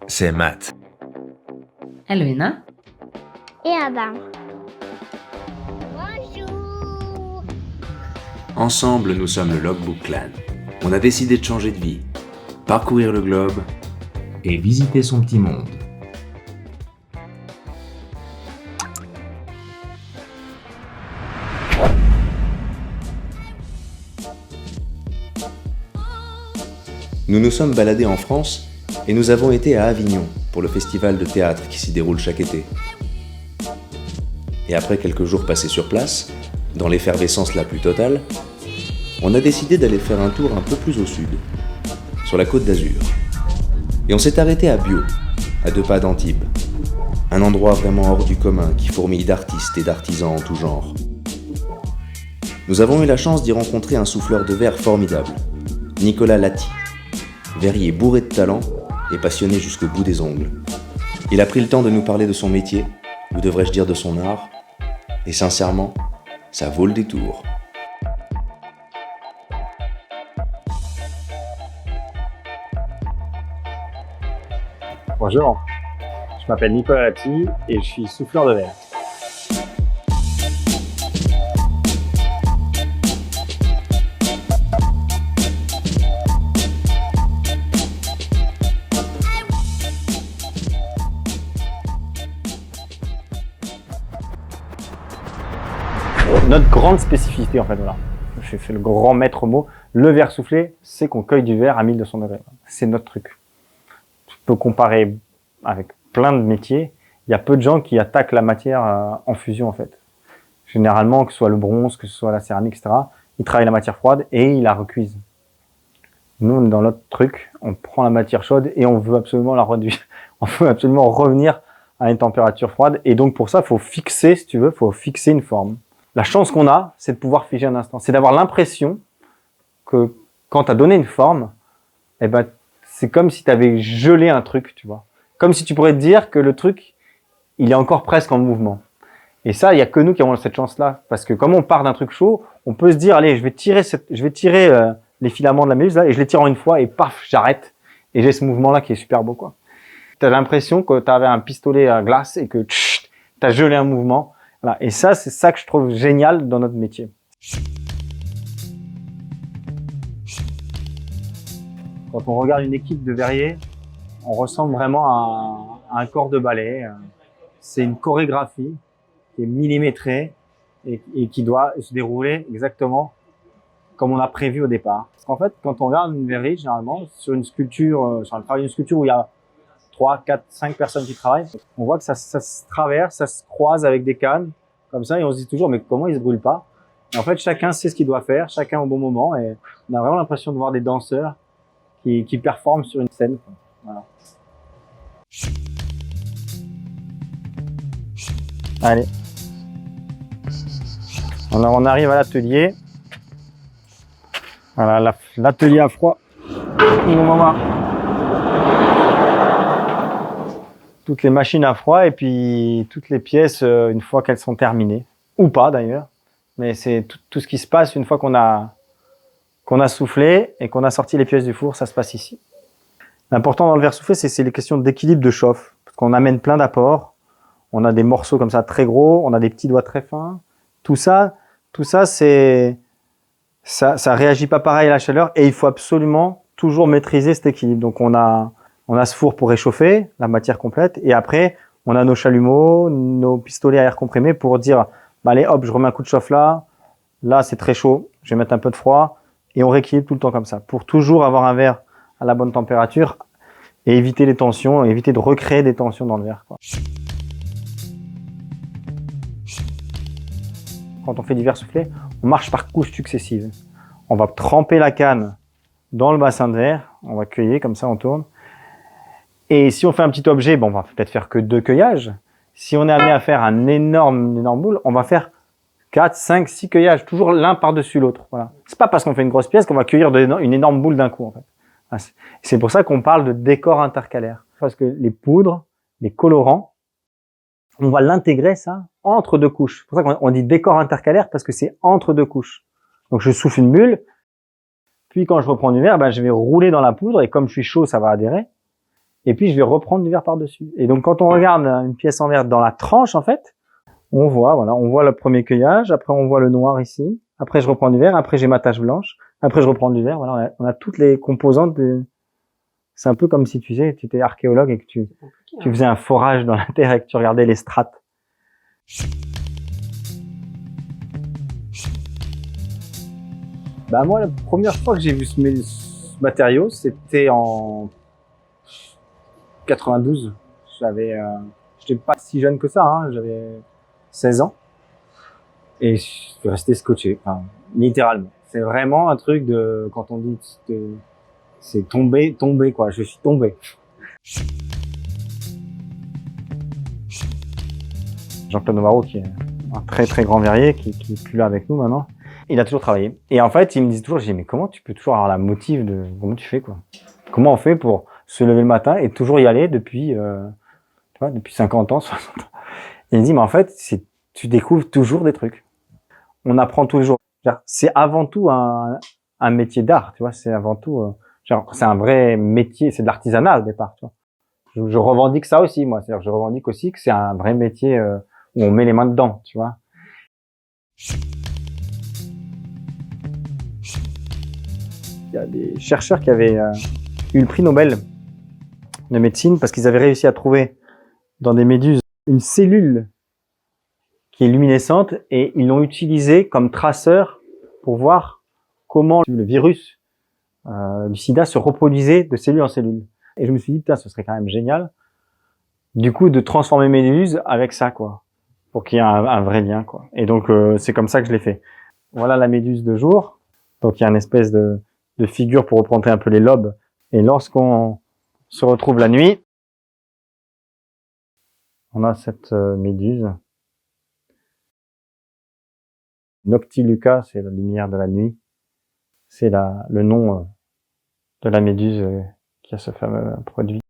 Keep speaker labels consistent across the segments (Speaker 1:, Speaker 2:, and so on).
Speaker 1: C'est Matt.
Speaker 2: Elvina.
Speaker 3: Et Adam. Bonjour.
Speaker 4: Ensemble, nous sommes le Logbook Clan. On a décidé de changer de vie, parcourir le globe
Speaker 5: et visiter son petit monde.
Speaker 4: Nous nous sommes baladés en France et nous avons été à Avignon pour le festival de théâtre qui s'y déroule chaque été. Et après quelques jours passés sur place, dans l'effervescence la plus totale, on a décidé d'aller faire un tour un peu plus au sud, sur la Côte d'Azur. Et on s'est arrêté à Biot, à 2 pas d'Antibes, un endroit vraiment hors du commun qui fourmille d'artistes et d'artisans en tout genre. Nous avons eu la chance d'y rencontrer un souffleur de verre formidable, Nicolas Lati, verrier bourré de talent et passionné jusqu'au bout des ongles. Il a pris le temps de nous parler de son métier, ou devrais-je dire de son art, et sincèrement, ça vaut le détour.
Speaker 6: Bonjour, je m'appelle Nicolas Lati et je suis souffleur de verre. Notre grande spécificité, en fait, voilà, je fais le grand maître mot, le verre soufflé, c'est qu'on cueille du verre à 1200 degrés. C'est notre truc. Tu peux comparer avec plein de métiers. Il y a peu de gens qui attaquent la matière en fusion, en fait. Généralement, que ce soit le bronze, que ce soit la céramique, etc., ils travaillent la matière froide et ils la recuisent. Nous, dans notre truc, on prend la matière chaude et on veut absolument la réduire. On veut absolument revenir à une température froide. Et donc, pour ça, il faut fixer, si tu veux, il faut fixer une forme. La chance qu'on a, c'est de pouvoir figer un instant. C'est d'avoir l'impression que quand tu as donné une forme, eh ben, c'est comme si tu avais gelé un truc, tu vois. Comme si tu pourrais te dire que le truc, il est encore presque en mouvement. Et ça, il n'y a que nous qui avons cette chance-là. Parce que comme on part d'un truc chaud, on peut se dire, allez, je vais tirer les filaments de la méduse là, et je les tire en une fois, et paf, j'arrête. Et j'ai ce mouvement-là qui est super beau, quoi. Tu as l'impression que tu avais un pistolet à glace et que tu as gelé un mouvement. Voilà. Et ça, c'est ça que je trouve génial dans notre métier. Quand on regarde une équipe de verriers, on ressemble vraiment à un corps de ballet. C'est une chorégraphie qui est millimétrée et qui doit se dérouler exactement comme on a prévu au départ. Parce qu'en fait, quand on regarde une verrerie, généralement, sur une sculpture, sur le travail d'une sculpture où il y a 3, 4, 5 personnes qui travaillent, on voit que ça se traverse, ça se croise avec des cannes, comme ça, et on se dit toujours, mais comment ils se brûlent pas? Et en fait, chacun sait ce qu'il doit faire, chacun au bon moment, et on a vraiment l'impression de voir des danseurs qui performent sur une scène. Voilà. Allez. Alors, on arrive à l'atelier. Voilà, l'atelier à froid. On va voir toutes les machines à froid et puis toutes les pièces une fois qu'elles sont terminées. Ou pas d'ailleurs. Mais c'est tout ce qui se passe une fois qu'on a soufflé et qu'on a sorti les pièces du four, ça se passe ici. L'important dans le verre soufflé, c'est les questions d'équilibre de chauffe. Parce qu'on amène plein d'apports. On a des morceaux comme ça très gros, on a des petits doigts très fins. Tout ça, ça réagit pas pareil à la chaleur et il faut absolument toujours maîtriser cet équilibre. Donc on a ce four pour réchauffer la matière complète et après on a nos chalumeaux, nos pistolets à air comprimé pour dire bah allez hop, je remets un coup de chauffe là c'est très chaud, je vais mettre un peu de froid et on rééquilibre tout le temps comme ça pour toujours avoir un verre à la bonne température et éviter les tensions, éviter de recréer des tensions dans le verre, quoi. Quand on fait du verre soufflé, on marche par couches successives. On va tremper la canne dans le bassin de verre, on va cueillir comme ça, on tourne. Et si on fait un petit objet, bon, on va peut-être faire que 2 cueillages. Si on est amené à faire un énorme boule, on va faire 4, 5, 6 cueillages, toujours l'un par-dessus l'autre. Voilà. C'est pas parce qu'on fait une grosse pièce qu'on va cueillir une énorme boule d'un coup, en fait. C'est pour ça qu'on parle de décor intercalaire. Parce que les poudres, les colorants, on va l'intégrer, ça, entre 2 couches. C'est pour ça qu'on dit décor intercalaire, parce que c'est entre 2 couches. Donc je souffle une bulle, puis quand je reprends du verre, ben, je vais rouler dans la poudre, et comme je suis chaud, ça va adhérer. et puis je vais reprendre du verre par-dessus. Et donc quand on regarde une pièce en verre dans la tranche, en fait, on voit le premier cueillage, après on voit le noir ici, après je reprends du verre, après j'ai ma tache blanche, après je reprends du verre, voilà, on a toutes les composantes c'est un peu comme si tu étais archéologue et que tu faisais un forage dans la terre et que tu regardais les strates. Bah moi, la première fois que j'ai vu ce matériau, c'était en 92. J'étais pas si jeune que ça, hein, j'avais 16 ans. Et je suis resté scotché, enfin, littéralement. C'est vraiment un truc de, quand on dit, c'est tombé, quoi. Je suis tombé. Jean-Claude Novaro, qui est un très très grand verrier, qui est plus là avec nous maintenant. Il a toujours travaillé. Et en fait, il me disait toujours, je dis, mais comment tu peux toujours avoir la motive comment tu fais, quoi? Comment on fait pour se lever le matin et toujours y aller depuis 50 ans, 60 ans? Et il me dit, mais en fait, tu découvres toujours des trucs. On apprend toujours. C'est avant tout un métier d'art, tu vois. C'est avant tout, c'est un vrai métier, c'est de l'artisanat au départ, tu vois. Je revendique ça aussi, moi. C'est-à-dire, je revendique aussi que c'est un vrai métier où on met les mains dedans, tu vois. Il y a des chercheurs qui avaient eu le prix Nobel de médecine parce qu'ils avaient réussi à trouver dans des méduses une cellule qui est luminescente et ils l'ont utilisée comme traceur pour voir comment le virus du sida se reproduisait de cellule en cellule. Et je me suis dit, putain, ce serait quand même génial, du coup, de transformer mes méduses avec ça, quoi, pour qu'il y ait un vrai lien, quoi. Et donc, c'est comme ça que je l'ai fait. Voilà la méduse de jour. Donc, il y a une espèce de figure pour représenter un peu les lobes. Et lorsqu'on se retrouve la nuit, on a cette méduse. Noctiluca, c'est la lumière de la nuit. C'est le nom de la méduse qui a ce fameux produit.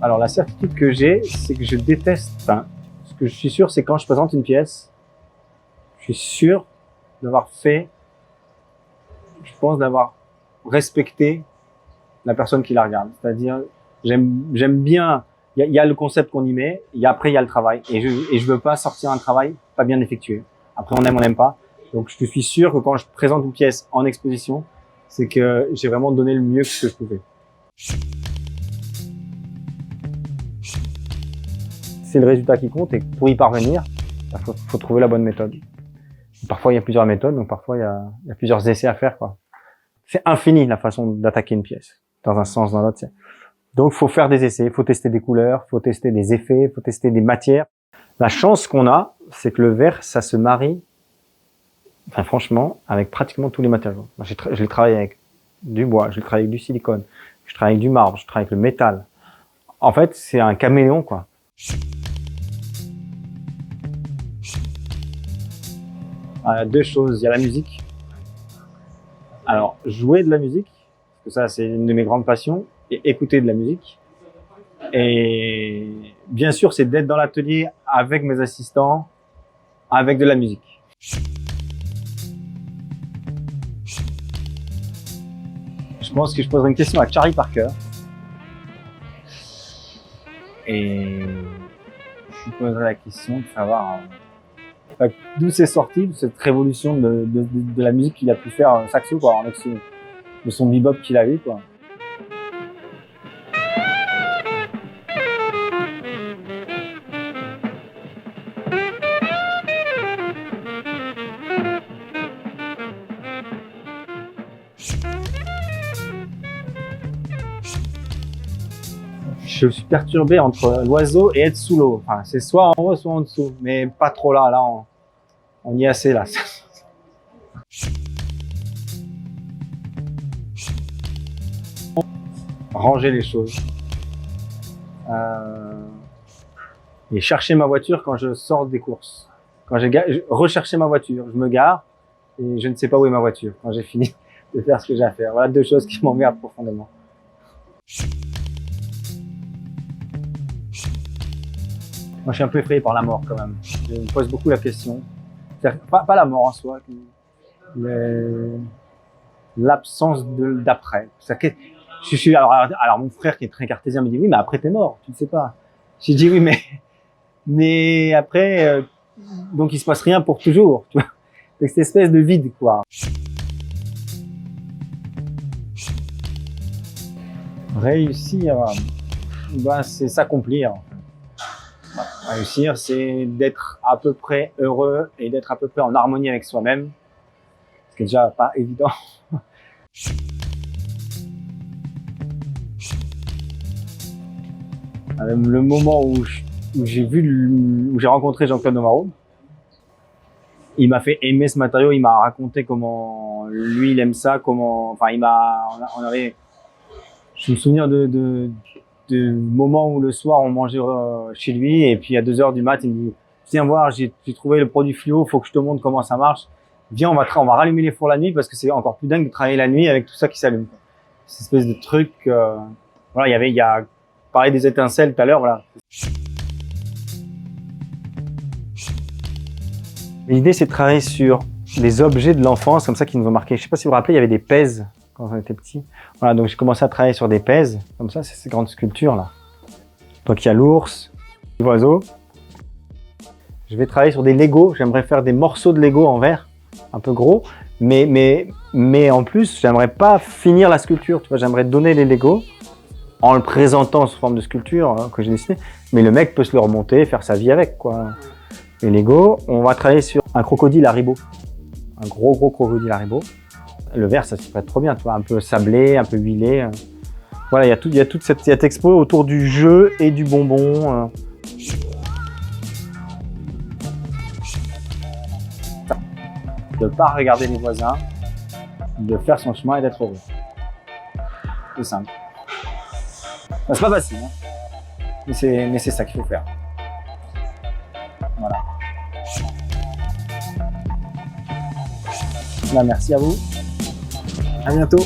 Speaker 6: Alors la certitude que j'ai, c'est que je déteste, enfin, ce que je suis sûr, c'est quand je présente une pièce, je suis sûr d'avoir d'avoir respecté la personne qui la regarde. C'est-à-dire, j'aime bien, il y a le concept qu'on y met, après il y a le travail, et je veux pas sortir un travail pas bien effectué. Après on n'aime pas. Donc je suis sûr que quand je présente une pièce en exposition, c'est que j'ai vraiment donné le mieux que ce que je pouvais. C'est le résultat qui compte, et pour y parvenir, il faut trouver la bonne méthode. Parfois il y a plusieurs méthodes, donc parfois il y a plusieurs essais à faire, quoi. C'est infini la façon d'attaquer une pièce, dans un sens, dans l'autre. Donc faut faire des essais, faut tester des couleurs, faut tester des effets, faut tester des matières. La chance qu'on a, c'est que le verre, ça se marie, enfin franchement, avec pratiquement tous les matériaux. Moi, je l'ai travaillé avec du bois, je l'ai travaillé avec du silicone, je travaille avec du marbre, je travaille avec le métal. En fait, c'est un caméléon, quoi. Il y a deux choses, il y a la musique. Alors, jouer de la musique, parce que ça, c'est une de mes grandes passions, et écouter de la musique. Et bien sûr, c'est d'être dans l'atelier avec mes assistants, avec de la musique. Je pense que je poserai une question à Charlie Parker. Et je lui poserai la question de savoir d'où c'est sorti, cette révolution de la musique qu'il a pu faire saxo, quoi, avec de son bebop qu'il a eu, quoi. Je suis perturbé entre l'oiseau et être sous l'eau. Enfin, c'est soit en haut, soit en dessous, mais pas trop là. Là, on y est assez là. Ranger les choses. Et chercher ma voiture quand je sors des courses. Quand rechercher ma voiture, je me gare et je ne sais pas où est ma voiture quand j'ai fini de faire ce que j'ai à faire. Voilà deux choses qui m'emmerdent profondément. Moi, je suis un peu effrayé par la mort quand même. Je me pose beaucoup la question. Pas la mort en soi, mais l'absence d'après. Alors mon frère qui est très cartésien me dit oui, mais après t'es mort, tu ne sais pas. J'ai dit oui, mais après, donc il se passe rien pour toujours, tu vois. C'est cette espèce de vide, quoi. Réussir, c'est s'accomplir. Réussir, c'est d'être à peu près heureux et d'être à peu près en harmonie avec soi-même, ce qui est déjà pas évident. Le moment où j'ai rencontré Jean-Claude Nomarot, il m'a fait aimer ce matériau, il m'a raconté comment lui il aime ça, je me souviens de moments où le soir on mangeait chez lui et puis à 2h du mat il me dit viens voir, j'ai trouvé le produit fluo, faut que je te montre comment ça marche. Viens, on va rallumer les fours la nuit parce que c'est encore plus dingue de travailler la nuit avec tout ça qui s'allume. Cette espèce de truc, voilà, il y a parlé des étincelles tout à l'heure, voilà. L'idée c'est de travailler sur les objets de l'enfance comme ça qui nous ont marqué. Je sais pas si vous vous rappelez, il y avait des pèses quand on était petit. Voilà, donc j'ai commencé à travailler sur des pèses, comme ça, c'est ces grandes sculptures là. Donc il y a l'ours, l'oiseau. Je vais travailler sur des Lego, j'aimerais faire des morceaux de Lego en verre, un peu gros, mais en plus, j'aimerais pas finir la sculpture, tu vois, j'aimerais donner les Lego en le présentant sous forme de sculpture que j'ai dessiné, mais le mec peut se le remonter, faire sa vie avec, quoi. Les Lego, on va travailler sur un crocodile Haribo, un gros crocodile Haribo. Le verre, ça se prête trop bien, tu vois, un peu sablé, un peu huilé. Voilà, il y a toute cette expo autour du jeu et du bonbon. De ne pas regarder les voisins, de faire son chemin et d'être heureux. C'est simple. C'est pas facile, hein, mais c'est ça qu'il faut faire. Voilà. Là, merci à vous. À bientôt.